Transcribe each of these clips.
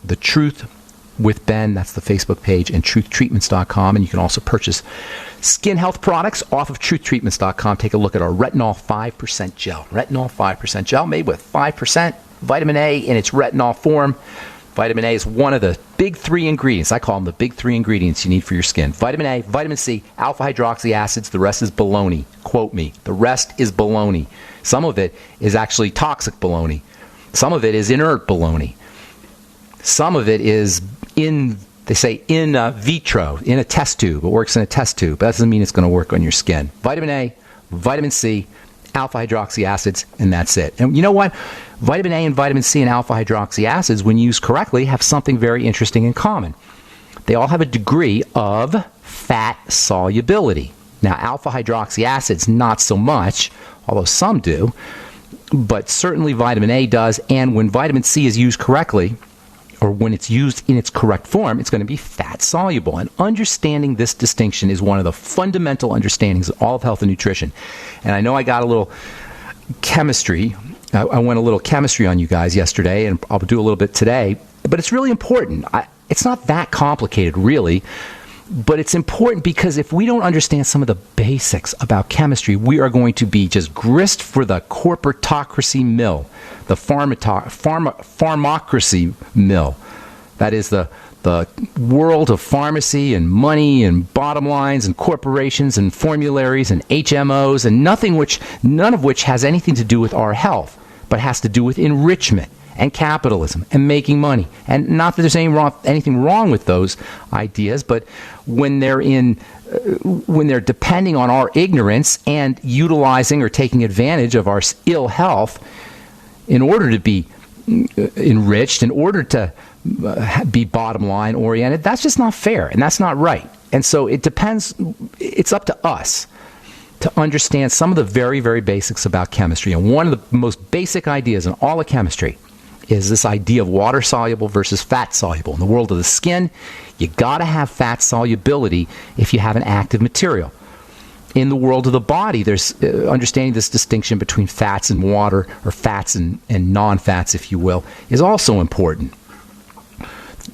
The Truth with Ben, that's the Facebook page, and truthtreatments.com. And you can also purchase skin health products off of truthtreatments.com. Take a look at our retinol 5% gel. Retinol 5% gel made with 5% vitamin A in its retinol form. Vitamin A is one of the big three ingredients. I call them the big three ingredients you need for your skin. Vitamin A, vitamin C, alpha hydroxy acids. The rest is baloney. Quote me. The rest is baloney. Some of it is actually toxic baloney. Some of it is inert baloney. Some of it is in vitro, in a test tube. It works in a test tube. That doesn't mean it's going to work on your skin. Vitamin A, vitamin C, alpha hydroxy acids, and that's it. And you know what? Vitamin A and vitamin C and alpha hydroxy acids, when used correctly, have something very interesting in common. They all have a degree of fat solubility. Now, alpha hydroxy acids, not so much, although some do, but certainly vitamin A does, and when vitamin C is used correctly, or when it's used in its correct form, it's going to be fat soluble. And understanding this distinction is one of the fundamental understandings of all of health and nutrition. And I know I got a little chemistry. I went a little chemistry on you guys yesterday, and I'll do a little bit today. But it's really important. It's not that complicated, really. But it's important because if we don't understand some of the basics about chemistry, we are going to be just grist for the corporatocracy mill, the pharmacracy mill. That is the world of pharmacy and money and bottom lines and corporations and formularies and HMOs and none of which has anything to do with our health, but has to do with enrichment and capitalism and making money. And not that there's anything wrong with those ideas, but when they're depending on our ignorance and utilizing or taking advantage of our ill health in order to be enriched, in order to be bottom line oriented, that's just not fair and that's not right. And so it depends, it's up to us to understand some of the very, very basics about chemistry. And one of the most basic ideas in all of chemistry is this idea of water soluble versus fat soluble. In the world of the skin, you got to have fat solubility if you have an active material. In the world of the body, there's understanding this distinction between fats and water, or fats and non-fats, if you will, is also important.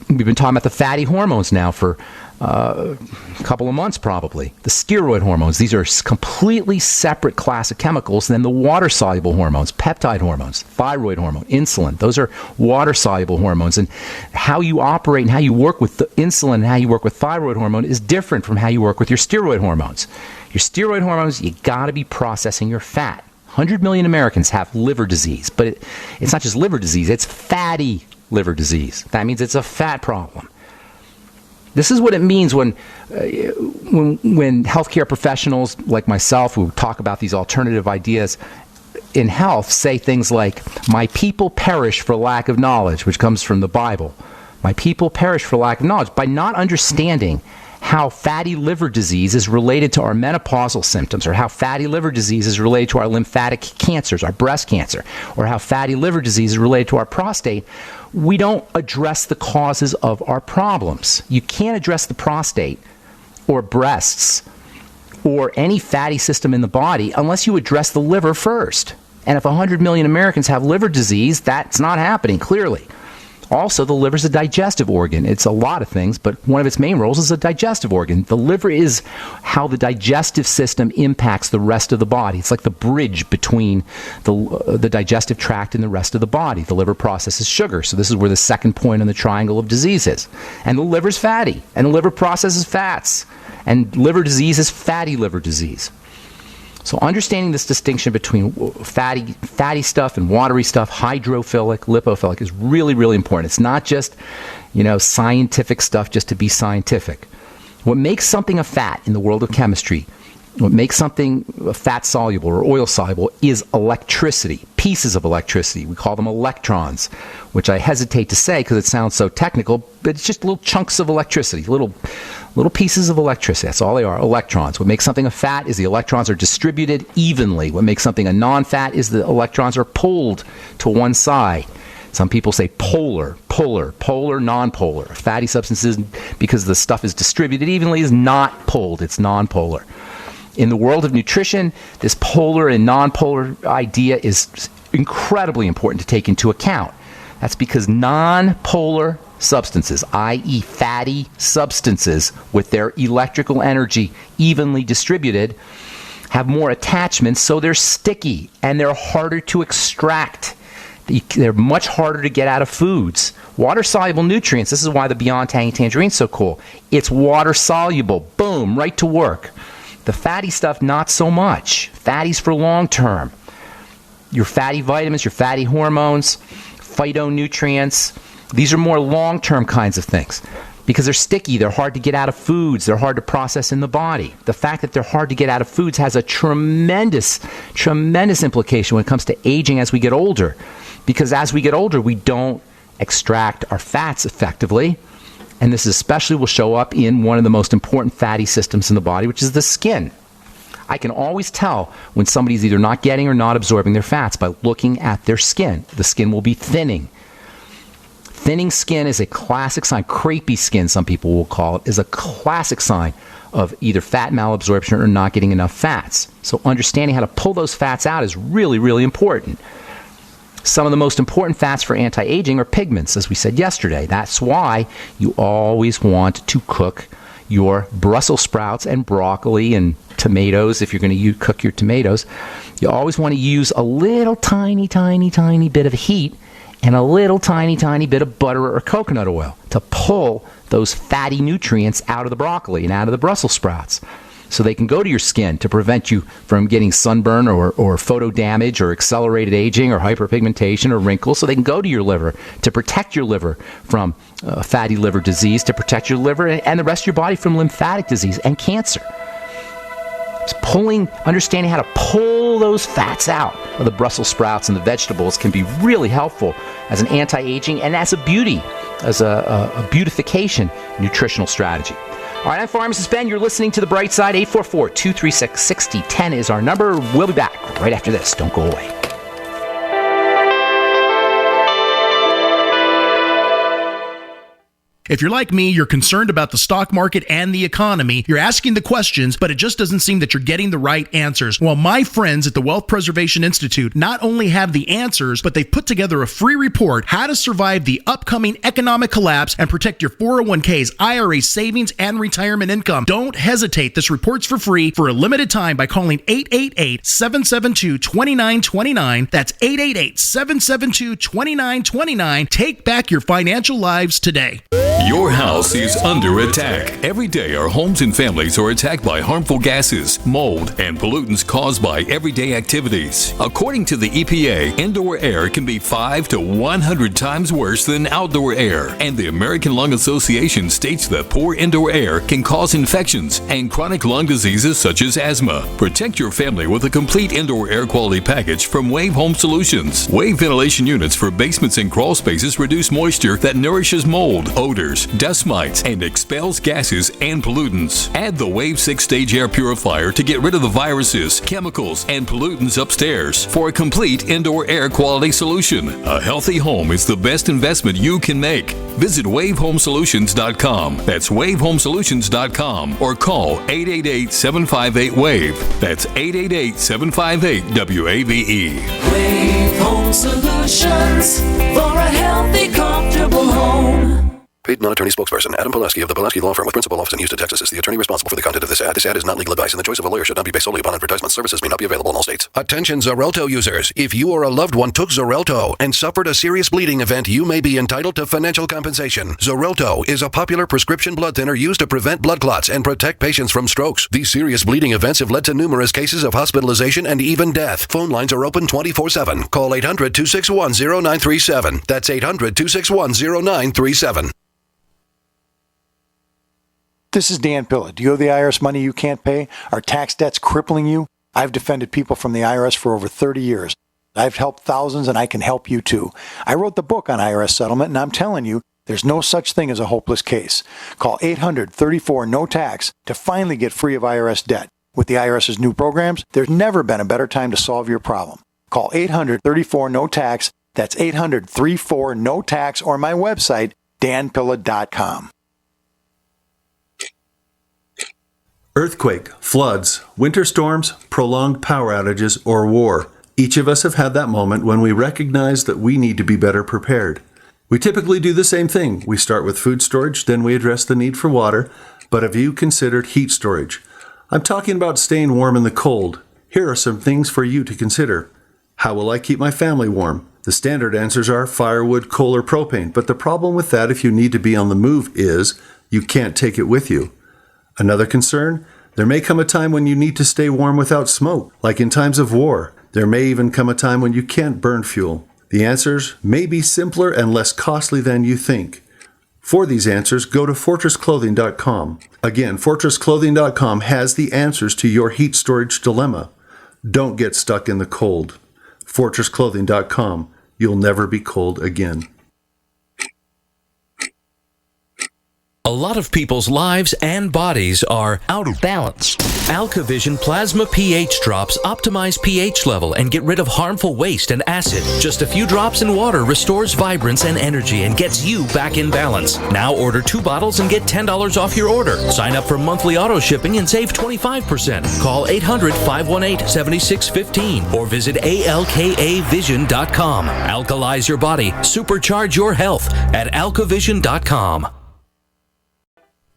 We've been talking about the fatty hormones now for a couple of months probably. The steroid hormones, these are completely separate class of chemicals than the water-soluble hormones, peptide hormones, thyroid hormone, insulin. Those are water-soluble hormones. And how you operate and how you work with the insulin and how you work with thyroid hormone is different from how you work with your steroid hormones. Your steroid hormones, you got to be processing your fat. 100 million Americans have liver disease, but it's not just liver disease, it's fatty liver disease. That means it's a fat problem. This is what it means when healthcare professionals like myself who talk about these alternative ideas in health say things like, my people perish for lack of knowledge, which comes from the Bible. My people perish for lack of knowledge. By not understanding how fatty liver disease is related to our menopausal symptoms, or how fatty liver disease is related to our lymphatic cancers, our breast cancer, or how fatty liver disease is related to our prostate, we don't address the causes of our problems. You can't address the prostate or breasts or any fatty system in the body unless you address the liver first. And if 100 million Americans have liver disease, that's not happening, clearly. Also, the liver is a digestive organ. It's a lot of things, but one of its main roles is a digestive organ. The liver is how the digestive system impacts the rest of the body. It's like the bridge between the digestive tract and the rest of the body. The liver processes sugar, so this is where the second point on the triangle of disease is. And the liver's fatty, and the liver processes fats. And liver disease is fatty liver disease. So understanding this distinction between fatty stuff and watery stuff, hydrophilic, lipophilic, is really, really important. It's not just, scientific stuff just to be scientific. What makes something a fat in the world of chemistry, what makes something fat soluble or oil soluble, is electricity, pieces of electricity. We call them electrons, which I hesitate to say because it sounds so technical, but it's just little chunks of electricity, little pieces of electricity. That's all they are, electrons. What makes something a fat is the electrons are distributed evenly. What makes something a non-fat is the electrons are pulled to one side. Some people say polar, non-polar. Fatty substances, because the stuff is distributed evenly, is not pulled. It's non-polar. In the world of nutrition, this polar and non-polar idea is incredibly important to take into account. That's because non-polar substances, i.e. fatty substances with their electrical energy evenly distributed, have more attachments, so they're sticky and they're harder to extract. They're much harder to get out of foods. Water-soluble nutrients, this is why the Beyond Tangy Tangerine is so cool. It's water-soluble. Boom, right to work. The fatty stuff, not so much. Fatties for long-term. Your fatty vitamins, your fatty hormones, phytonutrients, these are more long-term kinds of things. Because they're sticky, they're hard to get out of foods, they're hard to process in the body. The fact that they're hard to get out of foods has a tremendous, tremendous implication when it comes to aging as we get older. Because as we get older, we don't extract our fats effectively. And this especially will show up in one of the most important fatty systems in the body, which is the skin. I can always tell when somebody's either not getting or not absorbing their fats by looking at their skin. The skin will be thinning. Thinning skin is a classic sign. Crepey skin, some people will call it, is a classic sign of either fat malabsorption or not getting enough fats. So understanding how to pull those fats out is really, really important. Some of the most important fats for anti-aging are pigments, as we said yesterday. That's why you always want to cook your Brussels sprouts and broccoli and tomatoes. If you're going to cook your tomatoes, you always want to use a little tiny bit of heat and a little tiny bit of butter or coconut oil to pull those fatty nutrients out of the broccoli and out of the Brussels sprouts, so they can go to your skin to prevent you from getting sunburn or photo damage or accelerated aging or hyperpigmentation or wrinkles, so they can go to your liver to protect your liver from fatty liver disease, to protect your liver and the rest of your body from lymphatic disease and cancer. Understanding how to pull those fats out of the Brussels sprouts and the vegetables can be really helpful as an anti-aging and as a beautification nutritional strategy. All right, I'm Pharmacist Ben. You're listening to The Bright Side. 844-236-6010 is our number. We'll be back right after this. Don't go away. If you're like me, you're concerned about the stock market and the economy. You're asking the questions, but it just doesn't seem that you're getting the right answers. Well, my friends at the Wealth Preservation Institute not only have the answers, but they've put together a free report, How to Survive the Upcoming Economic Collapse and Protect Your 401ks, IRA savings, and retirement income. Don't hesitate. This report's for free for a limited time by calling 888-772-2929. That's 888-772-2929. Take back your financial lives today. Your house is under attack. Every day, our homes and families are attacked by harmful gases, mold, and pollutants caused by everyday activities. According to the EPA, indoor air can be 5 to 100 times worse than outdoor air. And the American Lung Association states that poor indoor air can cause infections and chronic lung diseases such as asthma. Protect your family with a complete indoor air quality package from Wave Home Solutions. Wave ventilation units for basements and crawl spaces reduce moisture that nourishes mold, odors, dust mites, and expels gases and pollutants. Add the Wave 6-stage air purifier to get rid of the viruses, chemicals, and pollutants upstairs for a complete indoor air quality solution. A healthy home is the best investment you can make. Visit WaveHomeSolutions.com. That's WaveHomeSolutions.com or call 888-758-WAVE. That's 888-758-WAVE. Wave Home Solutions for a healthy, comfortable home. Paid non-attorney spokesperson Adam Pulaski of the Pulaski Law Firm with principal office in Houston, Texas is the attorney responsible for the content of this ad. This ad is not legal advice, and the choice of a lawyer should not be based solely upon advertisement. Services may not be available in all states. Attention Xarelto users. If you or a loved one took Xarelto and suffered a serious bleeding event, you may be entitled to financial compensation. Xarelto is a popular prescription blood thinner used to prevent blood clots and protect patients from strokes. These serious bleeding events have led to numerous cases of hospitalization and even death. Phone lines are open 24/7. Call 800-261-0937. That's 800-261-0937. This is Dan Pilla. Do you owe the IRS money you can't pay? Are tax debts crippling you? I've defended people from the IRS for over 30 years. I've helped thousands, and I can help you too. I wrote the book on IRS settlement, and I'm telling you, there's no such thing as a hopeless case. Call 800-34-NO-TAX to finally get free of IRS debt. With the IRS's new programs, there's never been a better time to solve your problem. Call 800-34-NO-TAX. That's 800-34-NO-TAX, or my website, danpilla.com. Earthquake, floods, winter storms, prolonged power outages, or war. Each of us have had that moment when we recognize that we need to be better prepared. We typically do the same thing. We start with food storage, then we address the need for water. But have you considered heat storage? I'm talking about staying warm in the cold. Here are some things for you to consider. How will I keep my family warm? The standard answers are firewood, coal, or propane. But the problem with that if you need to be on the move is you can't take it with you. Another concern? There may come a time when you need to stay warm without smoke, like in times of war. There may even come a time when you can't burn fuel. The answers may be simpler and less costly than you think. For these answers, go to fortressclothing.com. Again, fortressclothing.com has the answers to your heat storage dilemma. Don't get stuck in the cold. fortressclothing.com. You'll never be cold again. A lot of people's lives and bodies are out of balance. AlkaVision Plasma pH drops optimize pH level and get rid of harmful waste and acid. Just a few drops in water restores vibrance and energy and gets you back in balance. Now order 2 bottles and get $10 off your order. Sign up for monthly auto shipping and save 25%. Call 800-518-7615 or visit alkavision.com. Alkalize your body. Supercharge your health at alkavision.com.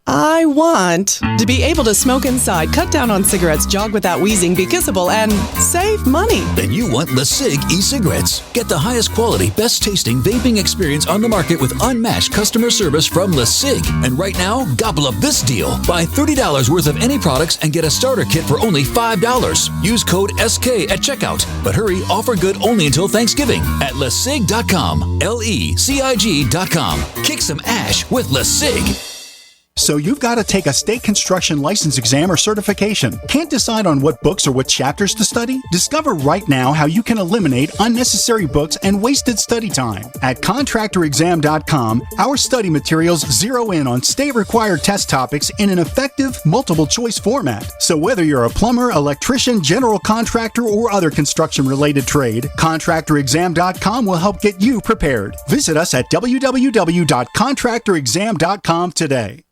I want to be able to smoke inside, cut down on cigarettes, jog without wheezing, be kissable, and save money. Then you want LeSig e-cigarettes. Get the highest quality, best tasting vaping experience on the market with unmatched customer service from LeSig. And right now, gobble up this deal. Buy $30 worth of any products and get a starter kit for only $5. Use code SK at checkout. But hurry, offer good only until Thanksgiving at LeSig.com. LeCig.com. Kick some ash with LeSig. So you've got to take a state construction license exam or certification. Can't decide on what books or what chapters to study? Discover right now how you can eliminate unnecessary books and wasted study time. At contractorexam.com, our study materials zero in on state-required test topics in an effective, multiple-choice format. So whether you're a plumber, electrician, general contractor, or other construction-related trade, contractorexam.com will help get you prepared. Visit us at www.contractorexam.com today.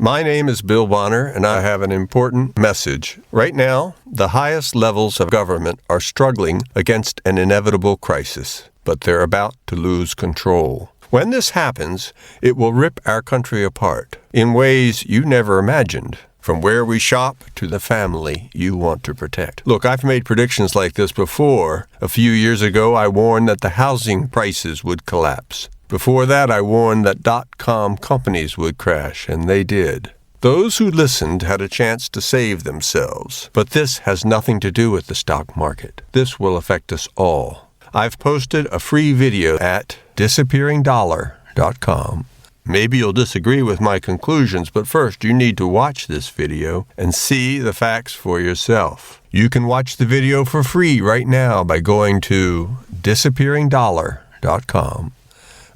My name is Bill Bonner, and I have an important message. Right now, the highest levels of government are struggling against an inevitable crisis, but they're about to lose control. When this happens, it will rip our country apart in ways you never imagined, from where we shop to the family you want to protect. Look, I've made predictions like this before. A few years ago, I warned that the housing prices would collapse. Before that, I warned that .com companies would crash, and they did. Those who listened had a chance to save themselves. But this has nothing to do with the stock market. This will affect us all. I've posted a free video at disappearingdollar.com. Maybe you'll disagree with my conclusions, but first you need to watch this video and see the facts for yourself. You can watch the video for free right now by going to disappearingdollar.com.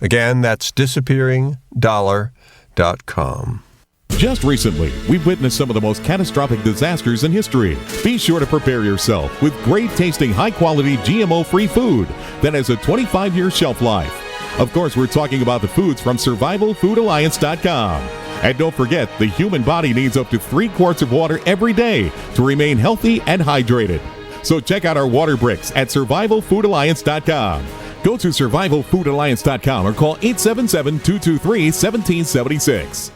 Again, that's disappearingdollar.com. Just recently, we've witnessed some of the most catastrophic disasters in history. Be sure to prepare yourself with great-tasting, high-quality, GMO-free food that has a 25-year shelf life. Of course, we're talking about the foods from SurvivalFoodAlliance.com. And don't forget, the human body needs up to 3 quarts of water every day to remain healthy and hydrated. So check out our water bricks at SurvivalFoodAlliance.com. Go to SurvivalFoodAlliance.com or call 877-223-1776.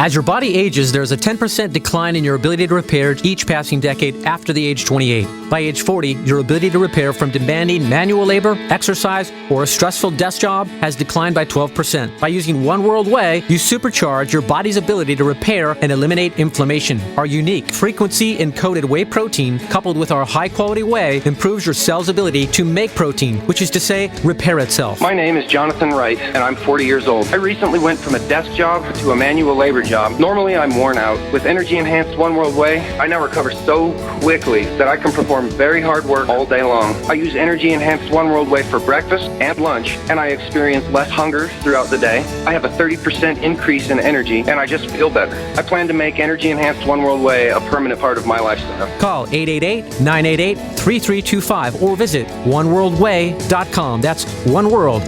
As your body ages, there's a 10% decline in your ability to repair each passing decade after the age 28. By age 40, your ability to repair from demanding manual labor, exercise, or a stressful desk job has declined by 12%. By using One World Whey, you supercharge your body's ability to repair and eliminate inflammation. Our unique frequency-encoded whey protein, coupled with our high-quality whey, improves your cell's ability to make protein, which is to say, repair itself. My name is Jonathan Wright, and I'm 40 years old. I recently went from a desk job to a manual labor job. Normally, I'm worn out. With energy-enhanced One World Whey, I now recover so quickly that I can perform very hard work all day long. I use energy-enhanced One World Whey for breakfast and lunch, and I experience less hunger throughout the day. I have a 30% increase in energy, and I just feel better. I plan to make energy-enhanced One World Whey a permanent part of my lifestyle. Call 888-988-3325 or visit oneworldwhey.com. That's oneworld,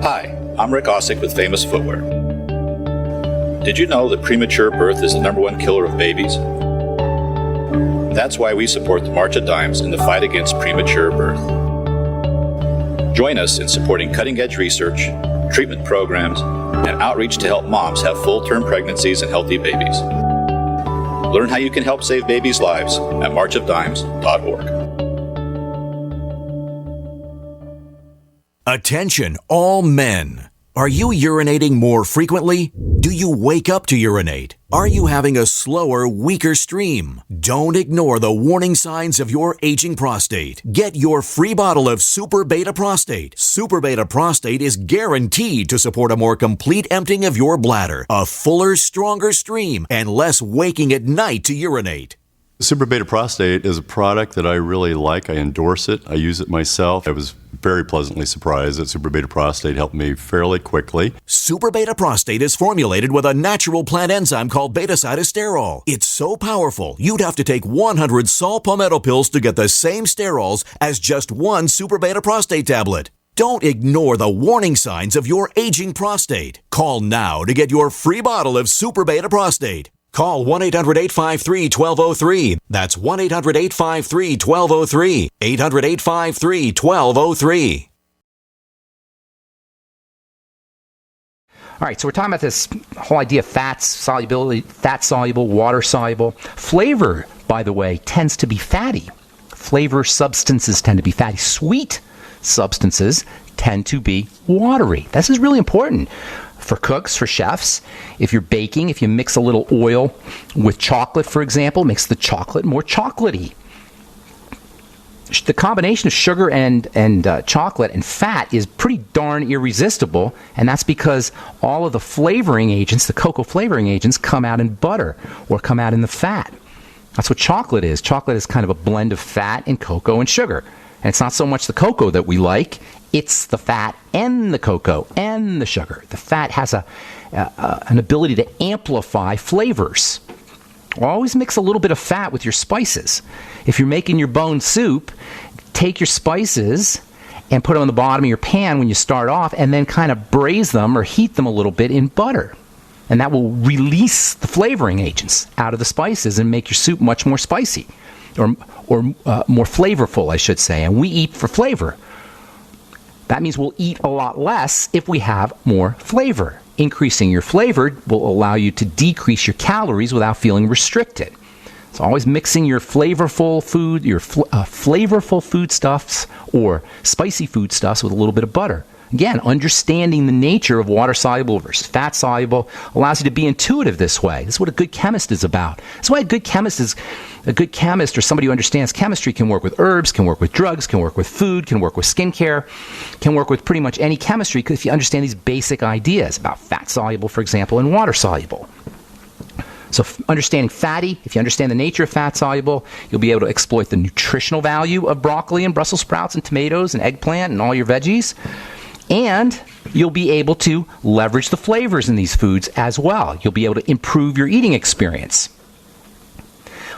Hi, I'm Rick Ossick with Famous Footwear. Did you know that premature birth is the #1 killer of babies? That's why we support the March of Dimes in the fight against premature birth. Join us in supporting cutting-edge research, treatment programs, and outreach to help moms have full-term pregnancies and healthy babies. Learn how you can help save babies' lives at marchofdimes.org. Attention, all men. Are you urinating more frequently? Do you wake up to urinate? Are you having a slower, weaker stream? Don't ignore the warning signs of your aging prostate. Get your free bottle of Super Beta Prostate. Super Beta Prostate is guaranteed to support a more complete emptying of your bladder, a fuller, stronger stream, and less waking at night to urinate. Super Beta Prostate is a product that I really like. I endorse it. I use it myself. I was very pleasantly surprised that Super Beta Prostate helped me fairly quickly. Super Beta Prostate is formulated with a natural plant enzyme called beta-cytosterol. It's so powerful, you'd have to take 100 saw palmetto pills to get the same sterols as just one Super Beta Prostate tablet. Don't ignore the warning signs of your aging prostate. Call now to get your free bottle of Super Beta Prostate. Call 1-800-853-1203. That's 1-800-853-1203. 800-853-1203. All right, so we're talking about this whole idea of fats, solubility, fat-soluble, water-soluble. Flavor, by the way, tends to be fatty. Flavor substances tend to be fatty. Sweet substances tend to be watery. This is really important for cooks, for chefs. If you're baking, if you mix a little oil with chocolate, for example, it makes the chocolate more chocolatey. The combination of sugar and chocolate and fat is pretty darn irresistible, and that's because all of the flavoring agents, the cocoa flavoring agents, come out in butter or come out in the fat. That's what chocolate is. Chocolate is kind of a blend of fat and cocoa and sugar. And it's not so much the cocoa that we like, it's the fat and the cocoa and the sugar. The fat has an ability to amplify flavors. Always mix a little bit of fat with your spices. If you're making your bone soup, take your spices and put them on the bottom of your pan when you start off, and then kind of braise them or heat them a little bit in butter. And that will release the flavoring agents out of the spices and make your soup much more spicy, or more flavorful, I should say. And we eat for flavor. That means we'll eat a lot less if we have more flavor. Increasing your flavor will allow you to decrease your calories without feeling restricted. So always mixing your flavorful food, your flavorful foodstuffs or spicy foodstuffs with a little bit of butter. Again, understanding the nature of water-soluble versus fat-soluble allows you to be intuitive this way. This is what a good chemist is about. That's why a good chemist or somebody who understands chemistry can work with herbs, can work with drugs, can work with food, can work with skincare, can work with pretty much any chemistry, because if you understand these basic ideas about fat-soluble, for example, and water-soluble. So understanding fatty, if you understand the nature of fat-soluble, you'll be able to exploit the nutritional value of broccoli and Brussels sprouts and tomatoes and eggplant and all your veggies. And you'll be able to leverage the flavors in these foods as well. You'll be able to improve your eating experience.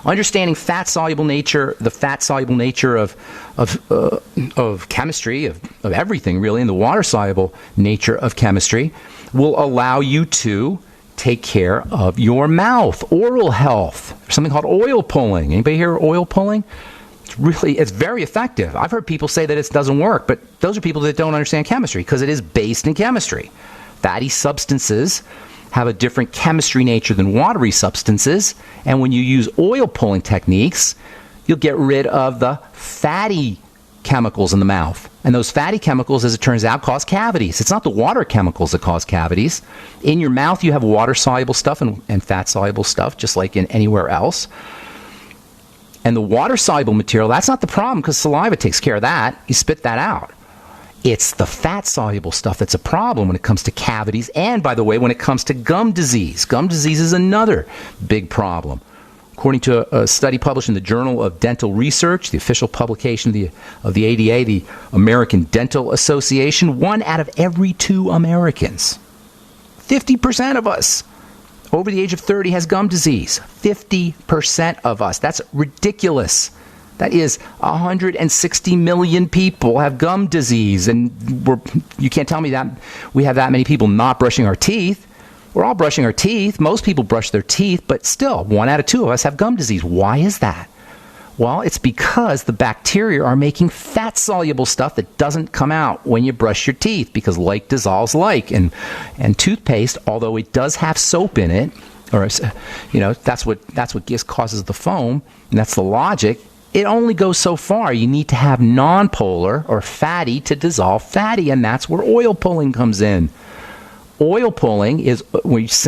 Understanding fat-soluble nature, the fat-soluble nature of chemistry, of everything really, and the water-soluble nature of chemistry will allow you to take care of your mouth, oral health. There's something called oil pulling. Anybody hear oil pulling? It's very effective. I've heard people say that it doesn't work, but those are people that don't understand chemistry, because it is based in chemistry. Fatty substances have a different chemistry nature than watery substances, and when you use oil pulling techniques, you'll get rid of the fatty chemicals in the mouth. And those fatty chemicals, as it turns out, cause cavities. It's not the water chemicals that cause cavities. In your mouth, you have water-soluble stuff and fat-soluble stuff, just like in anywhere else. And the water-soluble material, that's not the problem, because saliva takes care of that. You spit that out. It's the fat-soluble stuff that's a problem when it comes to cavities. And, by the way, when it comes to gum disease. Gum disease is another big problem. According to a study published in the Journal of Dental Research, the official publication of the ADA, the American Dental Association, 1 out of every 2 Americans, 50% of us, over the age of 30 has gum disease. 50% of us. That's ridiculous. That is 160 million people have gum disease. And you can't tell me that we have that many people not brushing our teeth. We're all brushing our teeth. Most people brush their teeth, but still, 1 out of 2 of us have gum disease. Why is that? Well, it's because the bacteria are making fat-soluble stuff that doesn't come out when you brush your teeth, because like dissolves like. And toothpaste, although it does have soap in it, or that's what causes the foam, and that's the logic. It only goes so far. You need to have non-polar or fatty to dissolve fatty, and that's where oil pulling comes in. Oil pulling is it's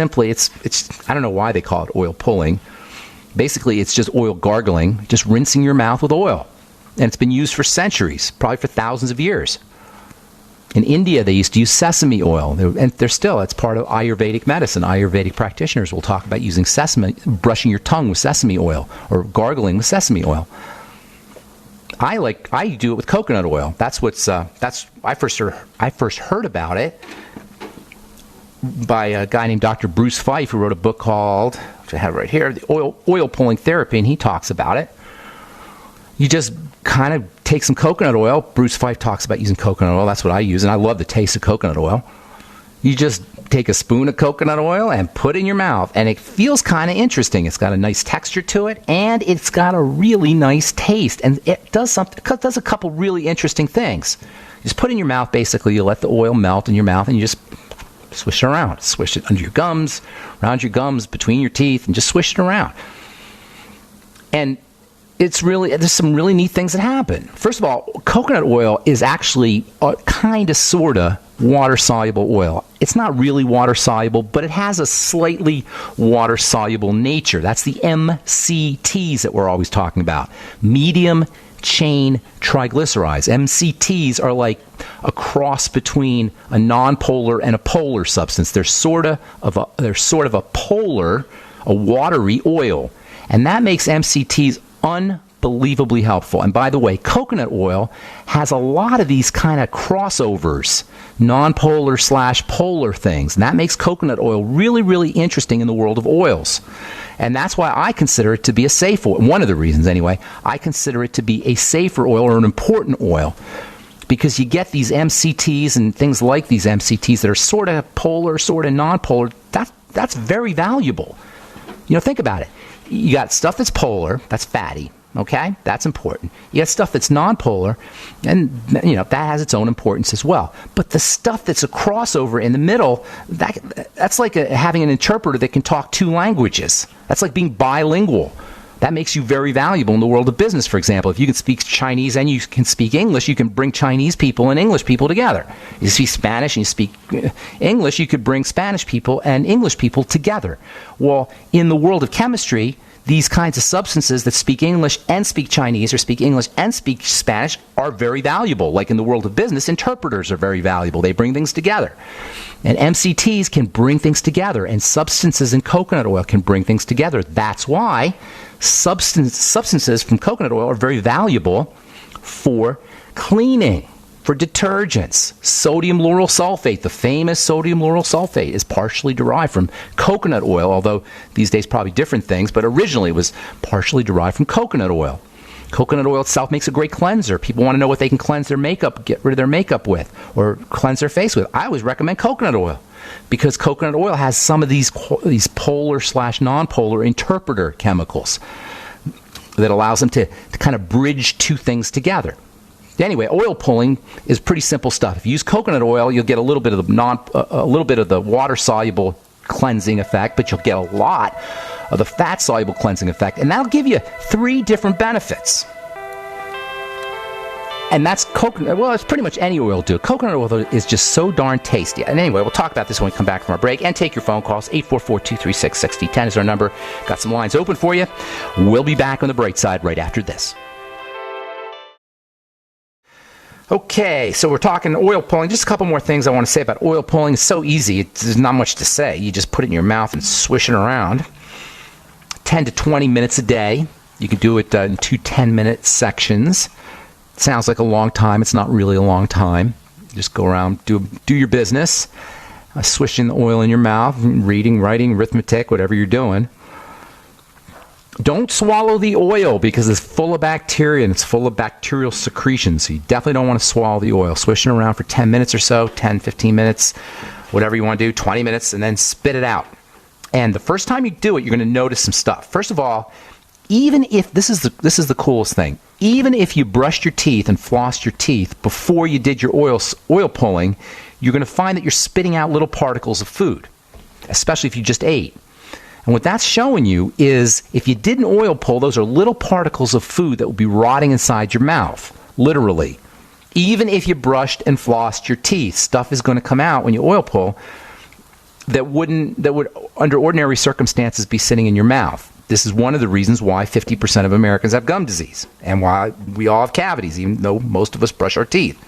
I don't know why they call it oil pulling. Basically, it's just oil gargling, just rinsing your mouth with oil. And it's been used for centuries, probably for thousands of years. In India, they used to use sesame oil, and it's part of Ayurvedic medicine. Ayurvedic practitioners will talk about using brushing your tongue with sesame oil or gargling with sesame oil. I do it with coconut oil. I first heard about it by a guy named Dr. Bruce Fife, who wrote a book called, which I have right here, The Oil Pulling Therapy, and he talks about it. You just kind of take some coconut oil. Bruce Fife talks about using coconut oil. That's what I use, and I love the taste of coconut oil. You just take a spoon of coconut oil and put it in your mouth, and it feels kind of interesting. It's got a nice texture to it, and it's got a really nice taste, and it does a couple really interesting things. You just put it in your mouth, basically. You let the oil melt in your mouth, and you just swish it around. Swish it under your gums, around your gums, between your teeth, and just swish it around. And there's some really neat things that happen. First of all, coconut oil is actually a kind of, sort of water-soluble oil. It's not really water-soluble, but it has a slightly water-soluble nature. That's the MCTs that we're always talking about. Medium chain triglycerides. MCTs are like a cross between a non-polar and a polar substance. They're sort of a polar, a watery oil. And that makes MCTs unbelievably helpful. And by the way, coconut oil has a lot of these kind of crossovers, non-polar / polar things. And that makes coconut oil really, really interesting in the world of oils. And that's why I consider it to be a safe oil. One of the reasons, anyway, I consider it to be a safer oil or an important oil. Because you get these MCTs and things like these MCTs that are sort of polar, sort of non-polar. That's very valuable. Think about it. You got stuff that's polar, that's fatty, okay? That's important. You got stuff that's non-polar, and that has its own importance as well. But the stuff that's a crossover in the middle, that's like having an interpreter that can talk two languages. That's like being bilingual. That makes you very valuable in the world of business, for example. If you can speak Chinese and you can speak English, you can bring Chinese people and English people together. You speak Spanish and you speak English, you could bring Spanish people and English people together. Well, in the world of chemistry, these kinds of substances that speak English and speak Chinese or speak English and speak Spanish are very valuable. Like in the world of business, interpreters are very valuable. They bring things together. And MCTs can bring things together, and substances in coconut oil can bring things together. That's why substances from coconut oil are very valuable for cleaning, for detergents. Sodium lauryl sulfate, the famous sodium lauryl sulfate, is partially derived from coconut oil, although these days probably different things, but originally it was partially derived from coconut oil. Coconut oil itself makes a great cleanser. People want to know what they can cleanse their makeup, get rid of their makeup with, or cleanse their face with. I always recommend coconut oil because coconut oil has some of these polar / non-polar interpreter chemicals that allows them to kind of bridge two things together. Anyway, oil pulling is pretty simple stuff. If you use coconut oil, you'll get a little bit of the water-soluble cleansing effect, but you'll get a lot of the fat-soluble cleansing effect, and that'll give you 3 different benefits. And that's coconut. Well, it's pretty much any oil will do. Coconut oil is just so darn tasty. And anyway, we'll talk about this when we come back from our break, and take your phone calls. 844-236-6010 is our number. Got some lines open for you. We'll be back on the bright side right after this. Okay, so we're talking oil pulling. Just a couple more things I want to say about oil pulling. It's so easy. There's not much to say. You just put it in your mouth and swish it around. 10 to 20 minutes a day. You can do it in 2 10-minute sections. It sounds like a long time. It's not really a long time. Just go around, do your business, swishing the oil in your mouth, reading, writing, arithmetic, whatever you're doing. Don't swallow the oil because it's full of bacteria and it's full of bacterial secretions. So you definitely don't want to swallow the oil. Swish it around for 10 minutes or so, 10, 15 minutes, whatever you want to do, 20 minutes, and then spit it out. And the first time you do it, you're going to notice some stuff. First of all, even if this is the coolest thing, even if you brushed your teeth and flossed your teeth before you did your oil pulling, you're going to find that you're spitting out little particles of food, especially if you just ate. And what that's showing you is if you did an oil pull, those are little particles of food that will be rotting inside your mouth, literally. Even if you brushed and flossed your teeth, stuff is going to come out when you oil pull that would under ordinary circumstances be sitting in your mouth. This is one of the reasons why 50% of Americans have gum disease and why we all have cavities, even though most of us brush our teeth.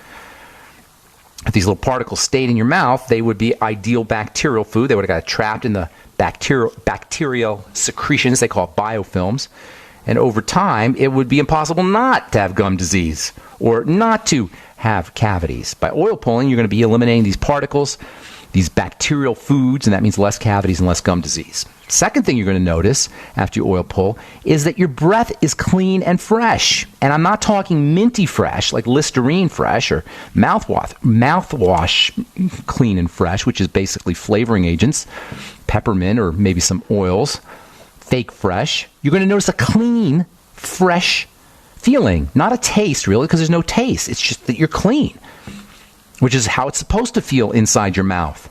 If these little particles stayed in your mouth, they would be ideal bacterial food. They would have got trapped in the bacterial secretions, they call it biofilms. And over time, it would be impossible not to have gum disease or not to have cavities. By oil pulling, you're going to be eliminating these particles, these bacterial foods, and that means less cavities and less gum disease. Second thing you're going to notice after you oil pull is that your breath is clean and fresh. And I'm not talking minty fresh, like Listerine fresh or mouthwash clean and fresh, which is basically flavoring agents, peppermint or maybe some oils, fake fresh. You're going to notice a clean, fresh feeling, not a taste really, because there's no taste. It's just that you're clean, which is how it's supposed to feel inside your mouth.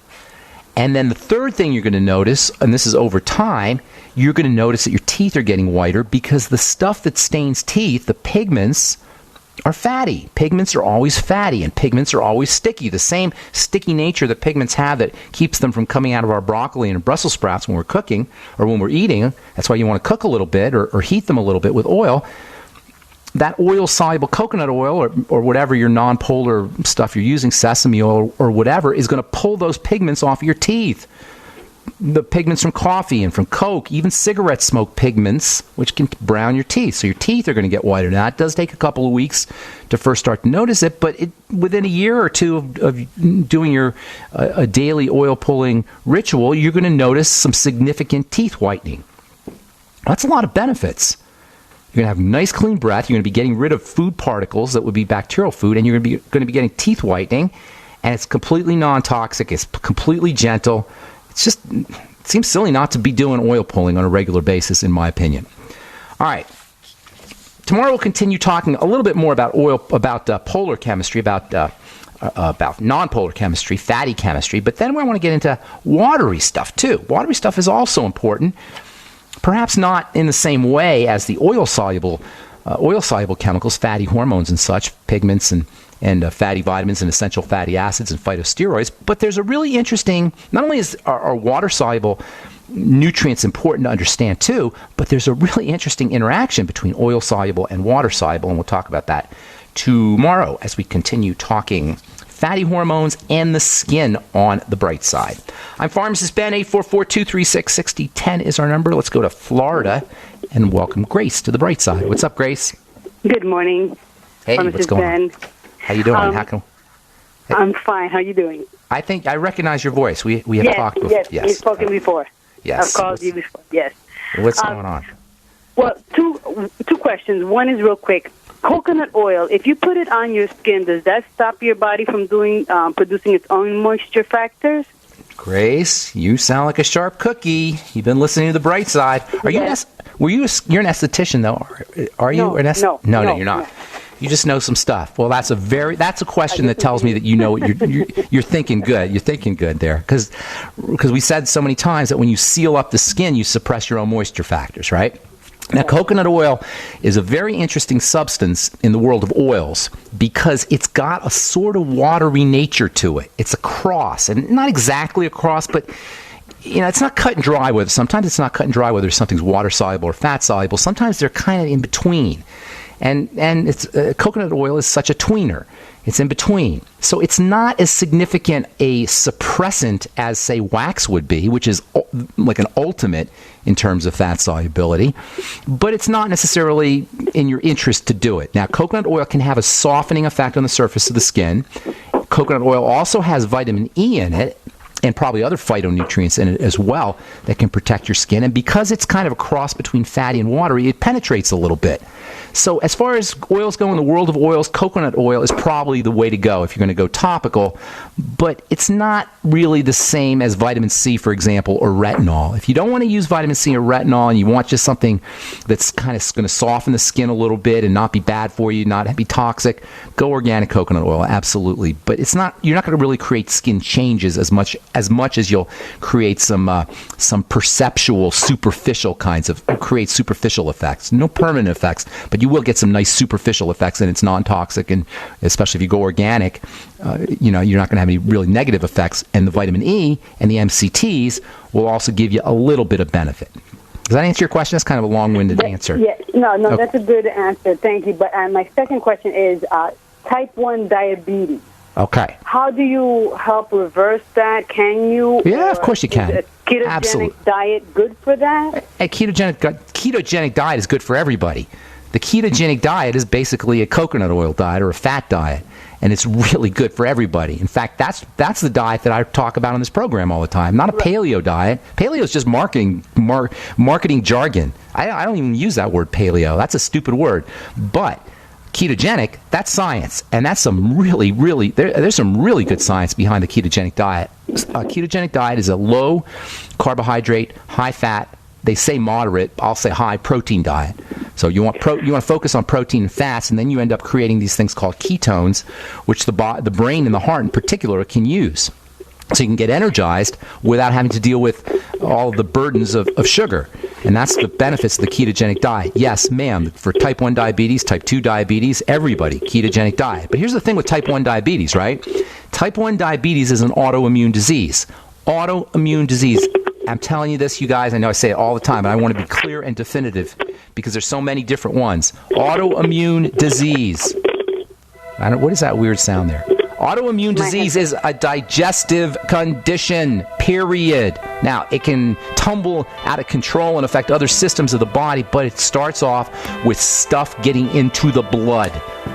And then the third thing you're going to notice, and this is over time, you're going to notice that your teeth are getting whiter because the stuff that stains teeth, the pigments, are fatty. Pigments are always fatty, and pigments are always sticky. The same sticky nature that pigments have that keeps them from coming out of our broccoli and Brussels sprouts when we're cooking or when we're eating. That's why you want to cook a little bit or heat them a little bit with oil. That oil-soluble coconut oil or whatever your non-polar stuff you're using, sesame oil or whatever, is going to pull those pigments off your teeth. The pigments from coffee and from Coke, even cigarette smoke pigments, which can brown your teeth. So your teeth are going to get whiter. Now, it does take a couple of weeks to first start to notice it, but within a year or two of doing your a daily oil-pulling ritual, you're going to notice some significant teeth whitening. That's a lot of benefits. You're going to have nice, clean breath. You're going to be getting rid of food particles that would be bacterial food, and you're going to be getting teeth whitening. And it's completely non-toxic. It's completely gentle. It seems silly not to be doing oil pulling on a regular basis, in my opinion. All right. Tomorrow we'll continue talking a little bit more about polar chemistry, about non-polar chemistry, fatty chemistry. But then I want to get into watery stuff too. Watery stuff is also important. Perhaps not in the same way as the oil-soluble chemicals, fatty hormones and such, pigments and fatty vitamins and essential fatty acids and phytosteroids, but there's a really interesting, not only are water-soluble nutrients important to understand too, but there's a really interesting interaction between oil-soluble and water-soluble, and we'll talk about that tomorrow as we continue talking fatty hormones and the skin on the bright side. I'm Pharmacist Ben. 844-236-6010 is our number. Let's go to Florida and welcome Grace to the bright side. What's up, Grace? Good morning. Hey, what's going on? How you doing? I'm fine. How you doing? I think I recognize your voice. We have talked before. Yes, we've spoken before. Yes. I've called you before. Yes. What's going on? Well, two questions. One is real quick. Coconut oil, if you put it on your skin, does that stop your body from producing its own moisture factors? Grace, you sound like a sharp cookie. You've been listening to the bright side. Are yes. You're an esthetician though? Are you? No, you're not. You just know some stuff. Well, that's a question that tells me that you know what you're thinking good. You're thinking good there because we said so many times that when you seal up the skin, you suppress your own moisture factors, right? Now, coconut oil is a very interesting substance in the world of oils because it's got a sort of watery nature to it. It's a cross, and not exactly a cross, but it's not cut and dry whether sometimes it's not cut and dry whether something's water soluble or fat soluble. Sometimes they're kind of in between. And it's coconut oil is such a tweener. It's in between. So it's not as significant a suppressant as, say, wax would be, which is like an ultimate in terms of fat solubility. But it's not necessarily in your interest to do it. Now, coconut oil can have a softening effect on the surface of the skin. Coconut oil also has vitamin E in it, and probably other phytonutrients in it as well that can protect your skin. And because it's kind of a cross between fatty and watery, it penetrates a little bit. So as far as oils go in the world of oils, coconut oil is probably the way to go if you're going to go topical, but it's not really the same as vitamin C, for example, or retinol. If you don't want to use vitamin C or retinol and you want just something that's kind of going to soften the skin a little bit and not be bad for you, not be toxic, go organic coconut oil, absolutely. But it's not, you're not going to really create skin changes as much as you'll create some perceptual, superficial kinds of, create superficial effects. No permanent effects, but you will get some nice superficial effects, and it's non-toxic, and especially if you go organic, you're not going to have any really negative effects, and the vitamin E and the MCTs will also give you a little bit of benefit. Does that answer your question? That's kind of a long-winded answer. Yeah, no, Okay. That's a good answer. Thank you. But my second question is type 1 diabetes. Okay. How do you help reverse that? Can you? Yeah, of course you can. Is a ketogenic Absolutely. diet good for that? A ketogenic diet is good for everybody. The ketogenic diet is basically a coconut oil diet or a fat diet, and it's really good for everybody. In fact, that's the diet that I talk about on this program all the time. Not a paleo diet. Paleo is just marketing jargon. I don't even use that word paleo. That's a stupid word. But ketogenic, that's science, and that's some there's some really good science behind the ketogenic diet. A ketogenic diet is a low carbohydrate, high fat, they say moderate, I'll say high protein diet. So you want to focus on protein and fats, and then you end up creating these things called ketones, which the brain and the heart in particular can use. So you can get energized without having to deal with all of the burdens of sugar. And that's the benefits of the ketogenic diet. Yes, ma'am, for type 1 diabetes, type 2 diabetes, everybody, ketogenic diet. But here's the thing with type 1 diabetes, right? Type 1 diabetes is an autoimmune disease. Autoimmune disease. I'm telling you this, you guys, I know I say it all the time, but I want to be clear and definitive because there's so many different ones. Autoimmune disease. What is that weird sound there? Autoimmune disease is a digestive condition, period. Now, it can tumble out of control and affect other systems of the body, but it starts off with stuff getting into the blood.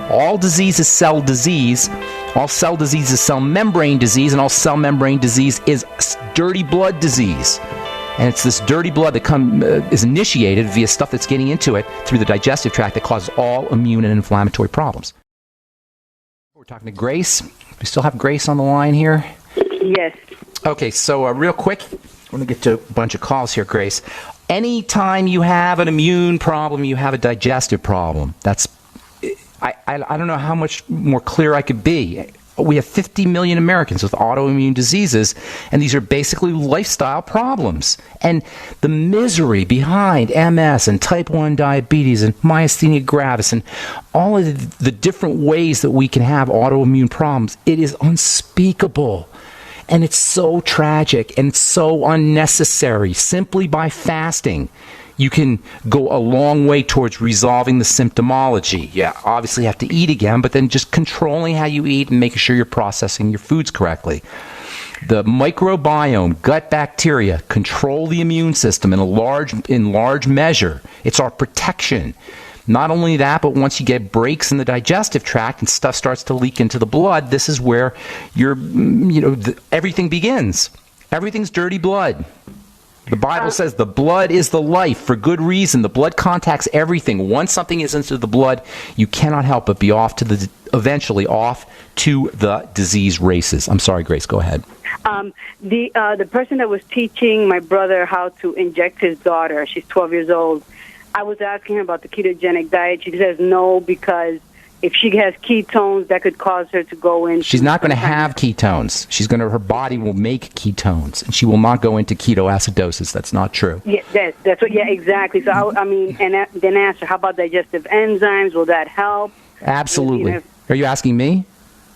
All disease is cell disease. All cell disease is cell membrane disease, and all cell membrane disease is dirty blood disease. And it's this dirty blood that is initiated via stuff that's getting into it through the digestive tract that causes all immune and inflammatory problems. We're talking to Grace. We still have Grace on the line here? Yes. Okay, so real quick, we're going to get to a bunch of calls here, Grace. Anytime you have an immune problem, you have a digestive problem. I don't know how much more clear I could be. We have 50 million Americans with autoimmune diseases, and these are basically lifestyle problems. And the misery behind MS and type 1 diabetes and myasthenia gravis and all of the different ways that we can have autoimmune problems, it is unspeakable. And it's so tragic and so unnecessary. Simply by fasting, you can go a long way towards resolving the symptomology. Yeah, obviously you have to eat again, but then just controlling how you eat and making sure you're processing your foods correctly. The microbiome, gut bacteria, control the immune system in large measure. It's our protection. Not only that, but once you get breaks in the digestive tract and stuff starts to leak into the blood, this is where everything begins. Everything's dirty blood. The Bible says the blood is the life for good reason. The blood contacts everything. Once something is into the blood, you cannot help but be eventually off to the disease races. I'm sorry, Grace, go ahead. The person that was teaching my brother how to inject his daughter, she's 12 years old, I was asking her about the ketogenic diet. She says no, because if she has ketones, that could cause her to go into... She's not going to have ketones. Her body will make ketones, and she will not go into ketoacidosis. That's not true. Yeah, that's what. Yeah, exactly. So then ask her, how about digestive enzymes? Will that help? Absolutely. Are you asking me?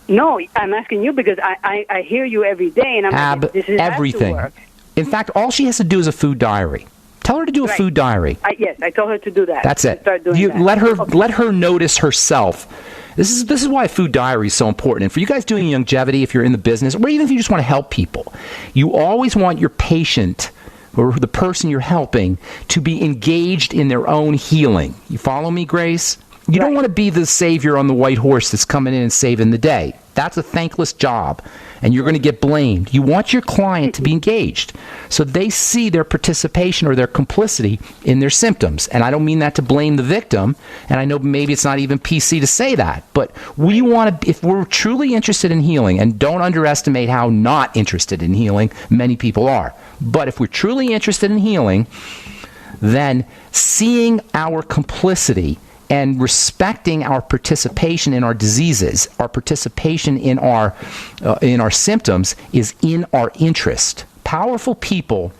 No, I'm asking you because I hear you every day, and I'm like, this is everything. Has to work. In fact, all she has to do is a food diary. Tell her to do a food diary. Yes, I told her to do that. That's it. Start doing that. Let her notice herself. This is why a food diary is so important. And for you guys doing longevity, if you're in the business, or even if you just want to help people, you always want your patient or the person you're helping to be engaged in their own healing. You follow me, Grace? You don't want to be the savior on the white horse that's coming in and saving the day. That's a thankless job, and you're going to get blamed. You want your client to be engaged, so they see their participation or their complicity in their symptoms. And I don't mean that to blame the victim, and I know maybe it's not even PC to say that, but we want to, if we're truly interested in healing, and don't underestimate how not interested in healing many people are, but if we're truly interested in healing, then seeing our complicity and respecting our participation in our diseases, our participation in our symptoms, is in our interest. Powerful people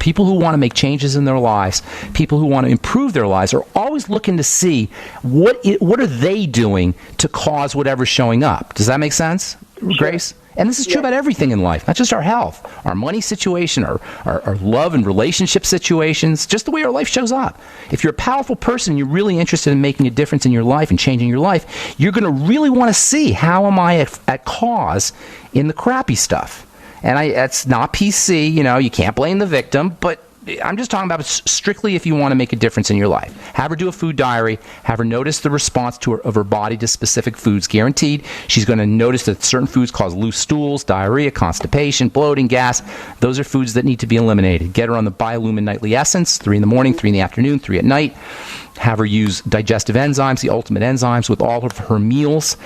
who want to make changes in their lives, people who want to improve their lives, are always looking to see what are they doing to cause whatever's showing up. Does that make sense, Grace? And this is true about everything in life, not just our health, our money situation, our love and relationship situations, just the way our life shows up. If you're a powerful person, you're really interested in making a difference in your life and changing your life, you're going to really want to see, how am I at cause in the crappy stuff? And that's not PC, you can't blame the victim, but I'm just talking about strictly if you want to make a difference in your life. Have her do a food diary. Have her notice the response of her body to specific foods. Guaranteed, she's going to notice that certain foods cause loose stools, diarrhea, constipation, bloating, gas. Those are foods that need to be eliminated. Get her on the Biolumin Nightly Essence, 3 in the morning, 3 in the afternoon, 3 at night. Have her use digestive enzymes, the ultimate enzymes, with all of her meals,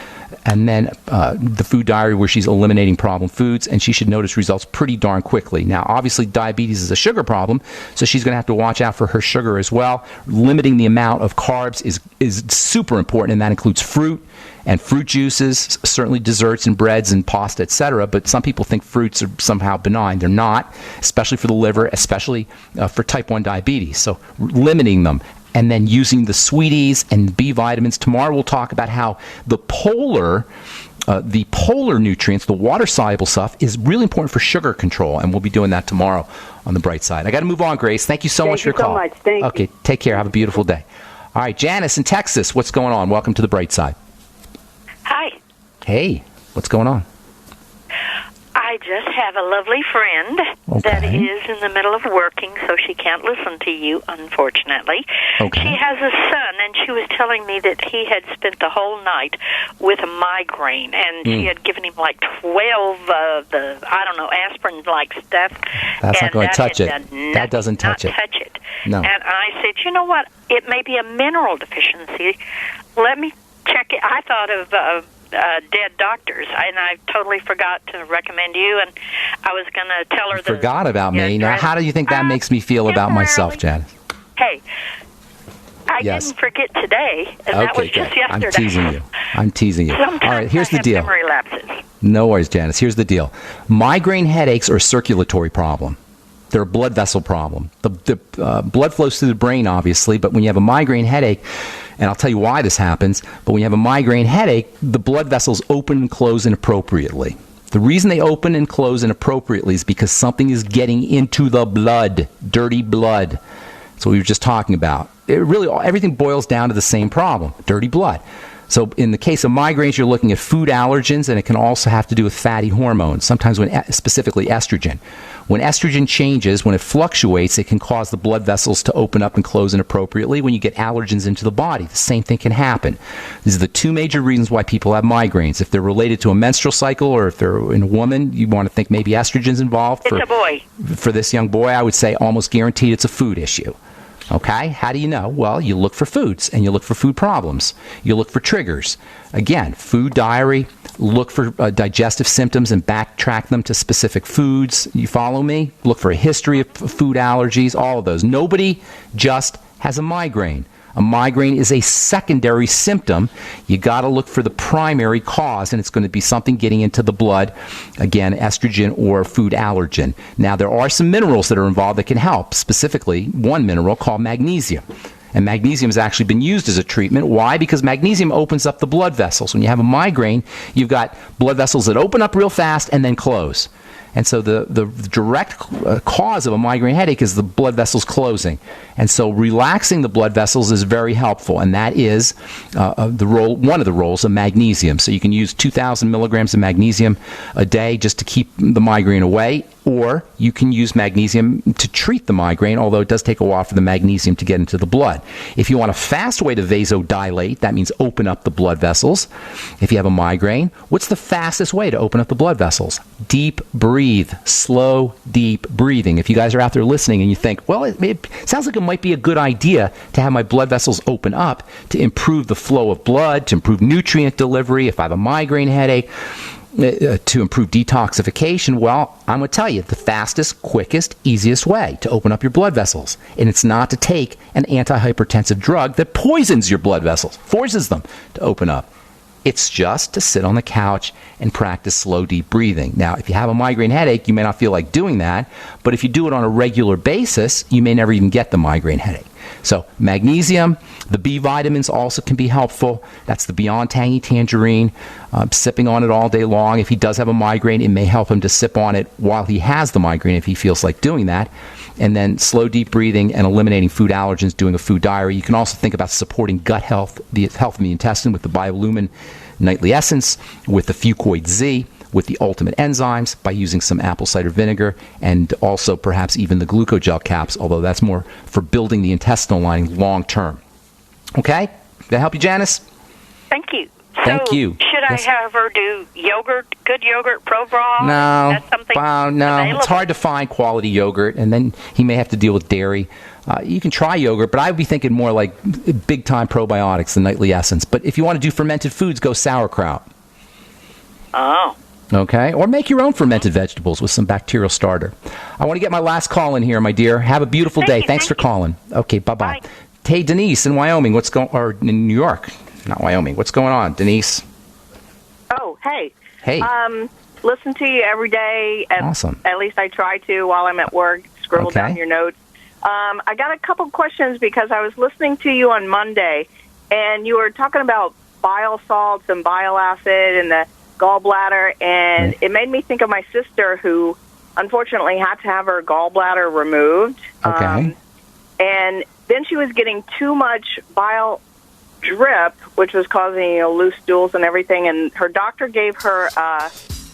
and then the food diary where she's eliminating problem foods, and she should notice results pretty darn quickly. Now, obviously, diabetes is a sugar problem, so she's going to have to watch out for her sugar as well. Limiting the amount of carbs is super important, and that includes fruit and fruit juices, certainly desserts and breads and pasta, etc. But some people think fruits are somehow benign. They're not, especially for the liver, especially for type 1 diabetes. So limiting them. And then using the sweeties and B vitamins. Tomorrow we'll talk about how the polar nutrients, the water-soluble stuff, is really important for sugar control, and we'll be doing that tomorrow on the bright side. I got to move on, Grace. Thank you so much for your call. Thank you so much. Thank you. Take care. Have a beautiful day. All right, Janice in Texas, what's going on? Welcome to the bright side. Hi. Hey, what's going on? I just have a lovely friend that is in the middle of working, so she can't listen to you, unfortunately. Okay. She has a son, and she was telling me that he had spent the whole night with a migraine, and she had given him like 12 aspirin-like stuff. That's not going to touch it. That doesn't touch it. Touch it. No. And I said, you know what? It may be a mineral deficiency. Let me check it. I thought of dead doctors, and I totally forgot to recommend you, and I was going to tell her Forgot about me. Now, how do you think that makes me feel about myself, Janice? Hey, I didn't forget today, and that was just yesterday. I'm teasing you. Sometimes All right, here's I the have deal. memory lapses. No worries, Janice. Here's the deal. Migraine headaches are a circulatory problem. They're a blood vessel problem. The blood flows through the brain, obviously, but when you have a migraine headache, and I'll tell you why this happens, but when you have a migraine headache, the blood vessels open and close inappropriately. The reason they open and close inappropriately is because something is getting into the blood, dirty blood. That's what we were just talking about. Everything boils down to the same problem, dirty blood. So in the case of migraines, you're looking at food allergens, and it can also have to do with fatty hormones, sometimes specifically estrogen. When estrogen changes, when it fluctuates, it can cause the blood vessels to open up and close inappropriately. When you get allergens into the body, the same thing can happen. These are the two major reasons why people have migraines. If they're related to a menstrual cycle, or if they're in a woman, you want to think maybe estrogen's involved. It's a boy. For this young boy, I would say almost guaranteed it's a food issue. Okay, how do you know? Well, you look for foods, and you look for food problems. You look for triggers. Again, food diary, look for digestive symptoms and backtrack them to specific foods. You follow me? Look for a history of food allergies, all of those. Nobody just has a migraine. A migraine is a secondary symptom. You got to look for the primary cause, and it's going to be something getting into the blood, again, estrogen or food allergen. Now, there are some minerals that are involved that can help, specifically one mineral called magnesium. And magnesium has actually been used as a treatment. Why? Because magnesium opens up the blood vessels. When you have a migraine, you've got blood vessels that open up real fast and then close. And so the direct cause of a migraine headache is the blood vessels closing. And so relaxing the blood vessels is very helpful, and that is one of the roles of magnesium. So you can use 2,000 milligrams of magnesium a day just to keep the migraine away, or you can use magnesium to treat the migraine, although it does take a while for the magnesium to get into the blood. If you want a fast way to vasodilate, that means open up the blood vessels. If you have a migraine, what's the fastest way to open up the blood vessels? Deep breathe. Slow, deep breathing. If you guys are out there listening and you think, well, it sounds like it might be a good idea to have my blood vessels open up to improve the flow of blood, to improve nutrient delivery, if I have a migraine headache, to improve detoxification, well, I'm going to tell you the fastest, quickest, easiest way to open up your blood vessels. And it's not to take an antihypertensive drug that poisons your blood vessels, forces them to open up. It's just to sit on the couch and practice slow, deep breathing. Now, if you have a migraine headache, you may not feel like doing that, but if you do it on a regular basis, you may never even get the migraine headache. So magnesium, the B vitamins also can be helpful. That's the Beyond Tangy Tangerine. Sipping on it all day long. If he does have a migraine, it may help him to sip on it while he has the migraine if he feels like doing that. And then slow, deep breathing and eliminating food allergens, doing a food diary. You can also think about supporting gut health, the health of the intestine with the Biolumin Nightly Essence, with the Fucoid Z, with the Ultimate Enzymes, by using some apple cider vinegar, and also perhaps even the glucogel caps, although that's more for building the intestinal lining long term. Okay? Did that help you, Janice? Thank you. Thank you. Should Yes. I have her do yogurt, good yogurt, Pro-Raw? No. That's something No. available? It's hard to find quality yogurt, and then he may have to deal with dairy. You can try yogurt, but I would be thinking more like big-time probiotics, the Nightly Essence. But if you want to do fermented foods, go sauerkraut. Oh. Okay? Or make your own fermented vegetables with some bacterial starter. I want to get my last call in here, my dear. Have a beautiful day. Thanks for calling. Okay, bye-bye. Hey, Denise in Wyoming, or in New York. Not Wyoming. What's going on, Denise? Oh, hey. Hey. Listen to you every day. Awesome. At least I try to while I'm at work. Scribble Okay. down your notes. I got a couple questions because I was listening to you on Monday, and you were talking about bile salts and bile acid and the gallbladder, and it made me think of my sister who unfortunately had to have her gallbladder removed. Okay. And then she was getting too much bile drip, which was causing loose stools and everything, and her doctor gave her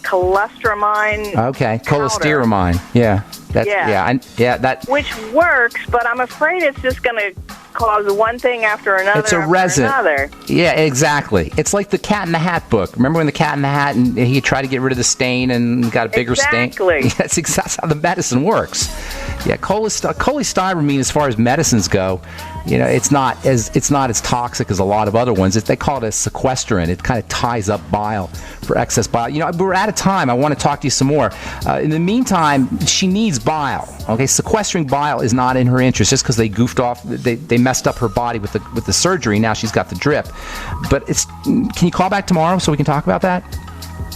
cholestyramine. Okay, powder. cholestyramine. Yeah. That. Which works, but I'm afraid it's just going to cause one thing after another. It's a after resin. Another. Yeah, exactly. It's like the Cat in the Hat book. Remember when the Cat in the Hat and he tried to get rid of the stain and got a bigger stain? Exactly. That's how the medicine works. Yeah, cholestyramine, as far as medicines go, it's not as toxic as a lot of other ones. They call it a sequestrant. It kind of ties up bile for excess bile. We're out of time. I want to talk to you some more. In the meantime, she needs bile. Okay, sequestering bile is not in her interest just because they goofed off. They messed up her body with the surgery. Now she's got the drip. But can you call back tomorrow so we can talk about that?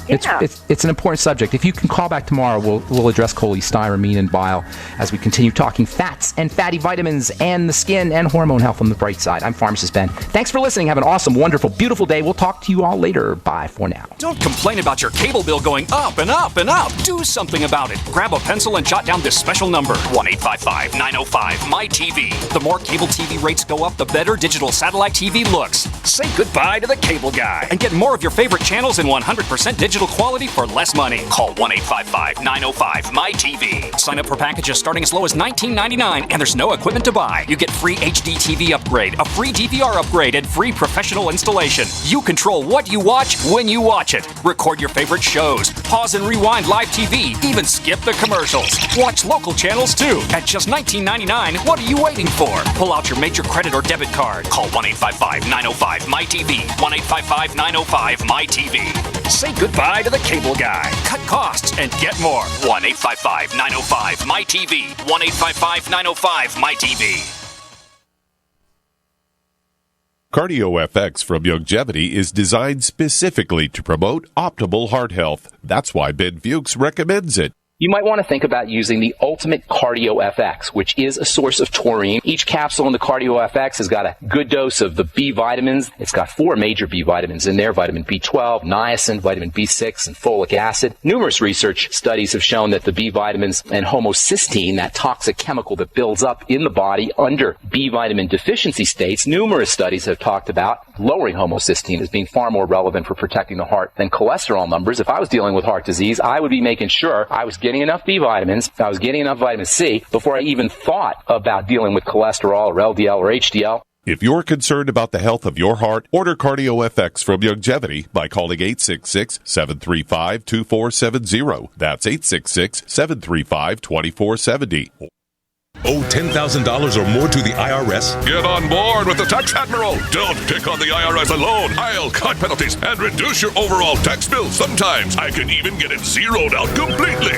Yeah. It's an important subject. If you can call back tomorrow, we'll address cholestyramine and bile as we continue talking fats and fatty vitamins and the skin and hormone health on the bright side. I'm Pharmacist Ben. Thanks for listening. Have an awesome, wonderful, beautiful day. We'll talk to you all later. Bye for now. Don't complain about your cable bill going up and up and up. Do something about it. Grab a pencil and jot down this special number, 1-855-905-MY-TV. The more cable TV rates go up, the better digital satellite TV looks. Say goodbye to the cable guy and get more of your favorite channels in 100% digital quality for less money. Call 1-855-905-MY-TV. Sign up for packages starting as low as $19.99, and there's no equipment to buy. You get free HD TV upgrade, a free DVR upgrade, and free professional installation. You control what you watch when you watch it. Record your favorite shows, pause and rewind live TV, even skip the commercials. Watch local channels too. At just $19.99, what are you waiting for? Pull out your major credit or debit card. Call 1-855-905-MY-TV. 1-855-905-MY-TV. Say goodbye to the cable guy. Cut costs and get more. 1-855-905-MY-TV. 1-855-905-MY-TV. CardioFX from Youngevity is designed specifically to promote optimal heart health. That's why Ben Fuchs recommends it. you might want to think about using the Ultimate Cardio FX, which is a source of taurine. Each capsule in the Cardio FX has got a good dose of the B vitamins. It's got 4 major B vitamins in there: vitamin B12, niacin, vitamin B6, and folic acid. Numerous research studies have shown that the B vitamins and homocysteine, that toxic chemical that builds up in the body under B vitamin deficiency states, numerous studies have talked about lowering homocysteine as being far more relevant for protecting the heart than cholesterol numbers. If I was dealing with heart disease, I would be making sure I was getting enough B vitamins, I was getting enough vitamin C before I even thought about dealing with cholesterol or LDL or HDL. If you're concerned about the health of your heart, order Cardio FX from Longevity by calling 866-735-2470. That's 866-735-2470. Owe $10,000 or more to the IRS? Get on board with the Tax Admiral. Don't pick on the IRS alone. I'll cut penalties and reduce your overall tax bill. Sometimes I can even get it zeroed out completely.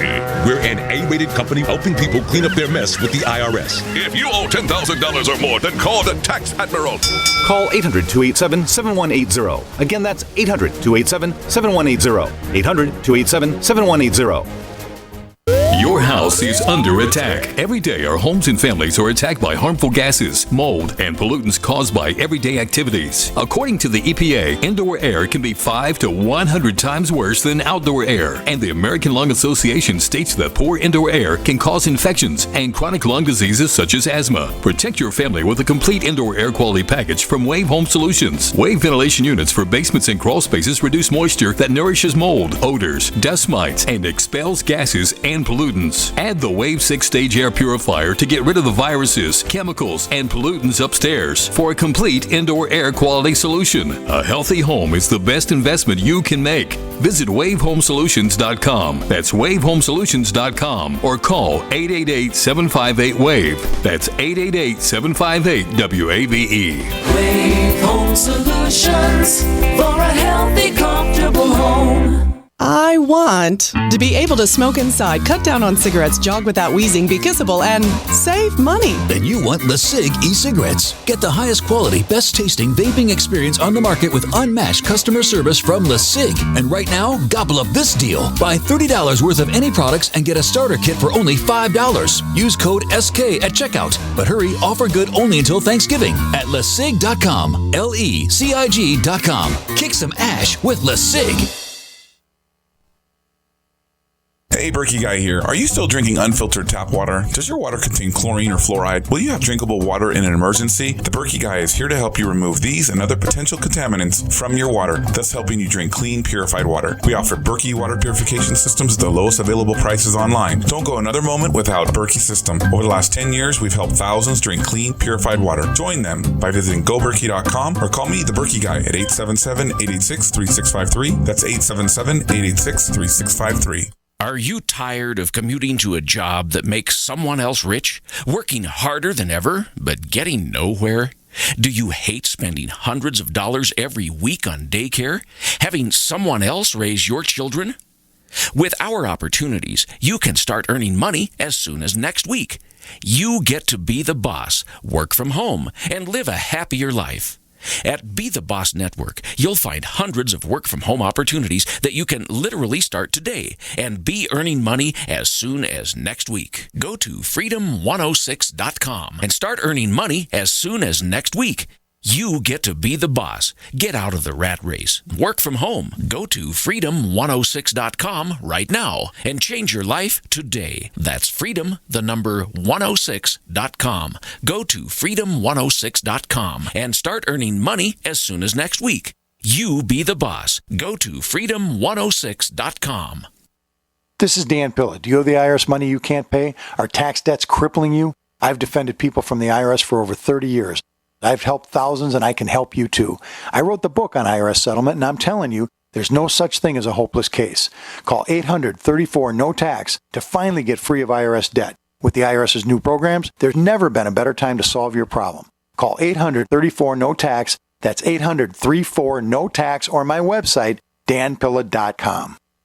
We're an A-rated company helping people clean up their mess with the IRS. If you owe $10,000 or more, then call the Tax Admiral. Call 800-287-7180. Again, that's 800-287-7180. 800-287-7180. Your house is under attack. Every day, our homes and families are attacked by harmful gases, mold, and pollutants caused by everyday activities. According to the EPA, indoor air can be 5 to 100 times worse than outdoor air. And the American Lung Association states that poor indoor air can cause infections and chronic lung diseases such as asthma. Protect your family with a complete indoor air quality package from Wave Home Solutions. Wave ventilation units for basements and crawl spaces reduce moisture that nourishes mold, odors, dust mites, and expels gases and pollutants. Add the Wave 6-stage air purifier to get rid of the viruses, chemicals, and pollutants upstairs for a complete indoor air quality solution. A healthy home is the best investment you can make. Visit wavehomesolutions.com. That's wavehomesolutions.com or call 888-758-WAVE. That's 888-758-WAVE. Wave Home Solutions for a healthy, comfortable home. I want to be able to smoke inside, cut down on cigarettes, jog without wheezing, be kissable, and save money. Then you want LeSig e-cigarettes. Get the highest quality, best tasting vaping experience on the market with unmatched customer service from LeSig. And right now, gobble up this deal. Buy $30 worth of any products and get a starter kit for only $5. Use code SK at checkout. But hurry, offer good only until Thanksgiving at LeSig.com. LECIG.com. Kick some ash with LeSig. Hey, Berkey Guy here. Are you still drinking unfiltered tap water? Does your water contain chlorine or fluoride? Will you have drinkable water in an emergency? The Berkey Guy is here to help you remove these and other potential contaminants from your water, thus helping you drink clean, purified water. We offer Berkey water purification systems at the lowest available prices online. Don't go another moment without a Berkey system. Over the last 10 years, we've helped thousands drink clean, purified water. Join them by visiting goberkey.com or call me, the Berkey Guy, at 877-886-3653. That's 877-886-3653. Are you tired of commuting to a job that makes someone else rich? Working harder than ever, but getting nowhere? Do you hate spending hundreds of dollars every week on daycare? Having someone else raise your children? With our opportunities, you can start earning money as soon as next week. You get to be the boss, work from home, and live a happier life. At Be the Boss Network, you'll find hundreds of work-from-home opportunities that you can literally start today and be earning money as soon as next week. Go to freedom106.com and start earning money as soon as next week. You get to be the boss. Get out of the rat race. Work from home. Go to freedom106.com right now and change your life today. That's freedom, the number 106.com. Go to freedom106.com and start earning money as soon as next week. You be the boss. Go to freedom106.com. This is Dan Pilla. Do you owe the IRS money you can't pay? Are tax debts crippling you? I've defended people from the IRS for over 30 years. I've helped thousands, and I can help you too. I wrote the book on IRS settlement, and I'm telling you, there's no such thing as a hopeless case. Call 800-34-NO-TAX to finally get free of IRS debt. With the IRS's new programs, there's never been a better time to solve your problem. Call 800-34-NO-TAX. That's 800-34-NO-TAX, or my website, danpilla.com.